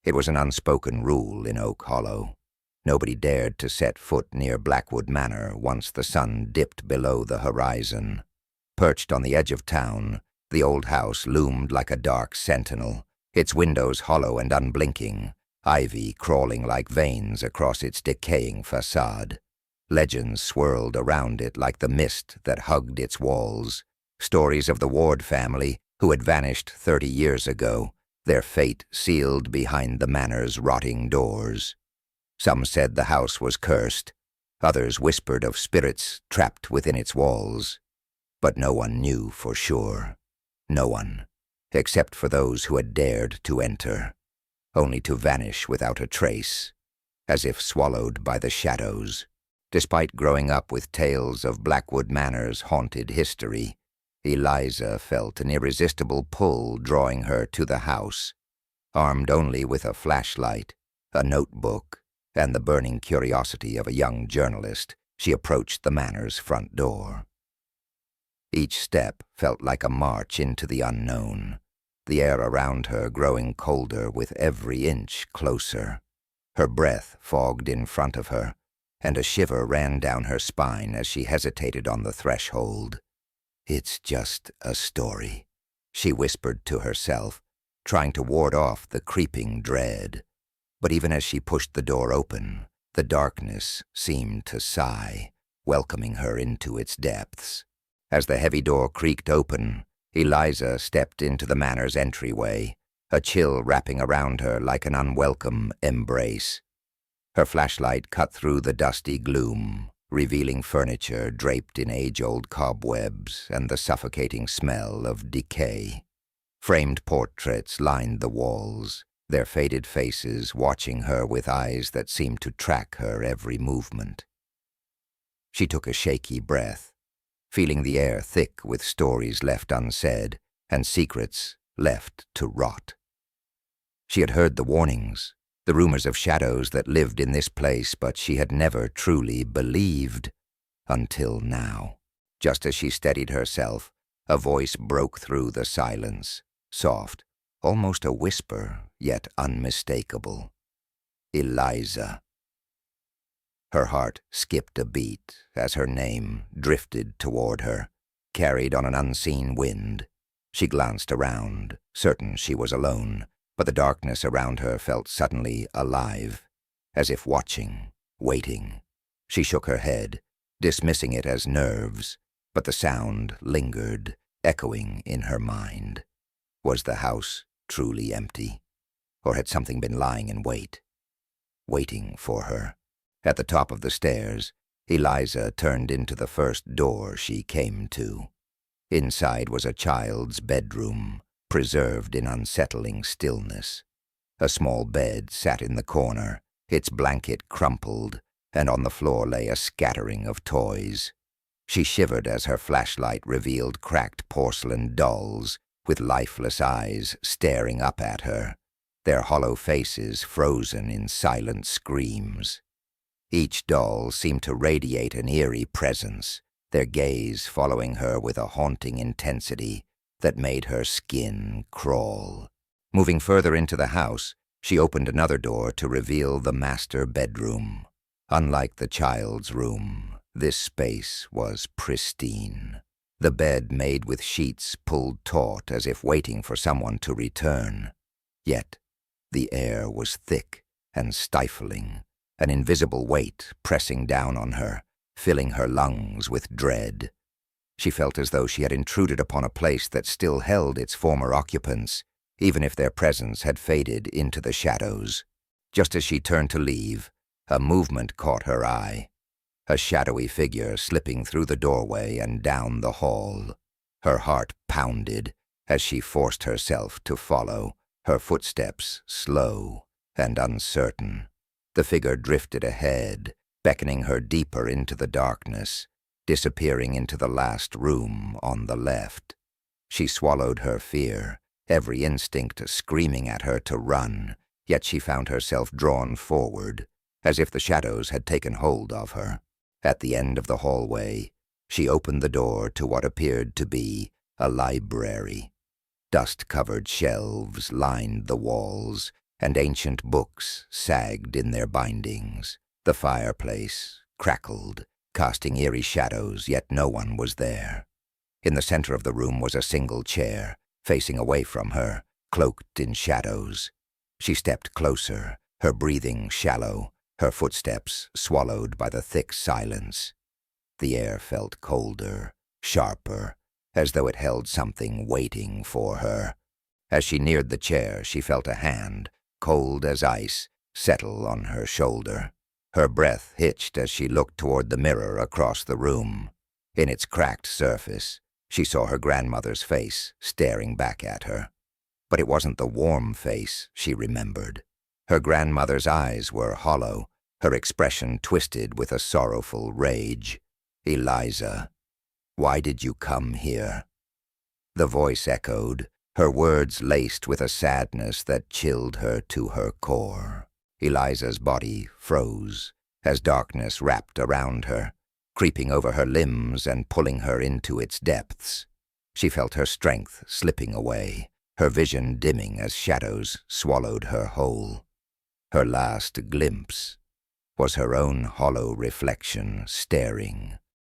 It was an unspoken rule in Oak Hollow. Nobody dared to set foot near Blackwood Manor once the sun dipped below the horizon. Perched on the edge of town, the old house loomed like a dark sentinel, its windows hollow and unblinking, ivy crawling like veins across its decaying facade. Legends swirled around it like the mist that hugged its walls. Stories of the Ward family, who had vanished 30 years ago, their fate sealed behind the manor's rotting doors. Some said the house was cursed. Others whispered of spirits trapped within its walls. But no one knew for sure. No one, except for those who had dared to enter, only to vanish without a trace, as if swallowed by the shadows. Despite growing up with tales of Blackwood Manor's haunted history, Eliza felt an irresistible pull drawing her to the house. Armed only with a flashlight, a notebook, and the burning curiosity of a young journalist, she approached the manor's front door. Each step felt like a march into the unknown, the air around her growing colder with every inch closer. Her breath fogged in front of her, and a shiver ran down her spine as she hesitated on the threshold. "It's just a story," she whispered to herself, trying to ward off the creeping dread. But even as she pushed the door open, the darkness seemed to sigh, welcoming her into its depths. As the heavy door creaked open, Eliza stepped into the manor's entryway, a chill wrapping around her like an unwelcome embrace. Her flashlight cut through the dusty gloom, revealing furniture draped in age-old cobwebs and the suffocating smell of decay. Framed portraits lined the walls, their faded faces watching her with eyes that seemed to track her every movement. She took a shaky breath, feeling the air thick with stories left unsaid and secrets left to rot. She had heard the warnings, the rumors of shadows that lived in this place, but she had never truly believed until now. Just as she steadied herself, a voice broke through the silence, soft, almost a whisper, yet unmistakable. "Eliza." Her heart skipped a beat as her name drifted toward her, carried on an unseen wind. She glanced around, certain she was alone, but the darkness around her felt suddenly alive, as if watching, waiting. She shook her head, dismissing it as nerves, but the sound lingered, echoing in her mind. Was the house truly empty, or had something been lying in wait, waiting for her? At the top of the stairs, Eliza turned into the first door she came to. Inside was a child's bedroom, preserved in unsettling stillness. A small bed sat in the corner, its blanket crumpled, and on the floor lay a scattering of toys. She shivered as her flashlight revealed cracked porcelain dolls with lifeless eyes staring up at her, their hollow faces frozen in silent screams. Each doll seemed to radiate an eerie presence, their gaze following her with a haunting intensity that made her skin crawl. Moving further into the house, she opened another door to reveal the master bedroom. Unlike the child's room, this space was pristine. The bed made with sheets pulled taut as if waiting for someone to return. Yet the air was thick and stifling, an invisible weight pressing down on her, filling her lungs with dread. She felt as though she had intruded upon a place that still held its former occupants, even if their presence had faded into the shadows. Just as she turned to leave, a movement caught her eye. A shadowy figure slipping through the doorway and down the hall. Her heart pounded as she forced herself to follow, her footsteps slow and uncertain. The figure drifted ahead, beckoning her deeper into the darkness, disappearing into the last room on the left. She swallowed her fear, every instinct screaming at her to run, yet she found herself drawn forward, as if the shadows had taken hold of her. At the end of the hallway, she opened the door to what appeared to be a library. Dust-covered shelves lined the walls, and ancient books sagged in their bindings. The fireplace crackled, casting eerie shadows, yet no one was there. In the center of the room was a single chair, facing away from her, cloaked in shadows. She stepped closer, her breathing shallow, her footsteps swallowed by the thick silence. The air felt colder, sharper, as though it held something waiting for her. As she neared the chair, she felt a hand, cold as ice, settle on her shoulder. Her breath hitched as she looked toward the mirror across the room. In its cracked surface, she saw her grandmother's face staring back at her. But it wasn't the warm face she remembered. Her grandmother's eyes were hollow, her expression twisted with a sorrowful rage. "Eliza, why did you come here?" The voice echoed, her words laced with a sadness that chilled her to her core. Eliza's body froze as darkness wrapped around her, creeping over her limbs and pulling her into its depths. She felt her strength slipping away, her vision dimming as shadows swallowed her whole. Her last glimpse was her own hollow reflection staring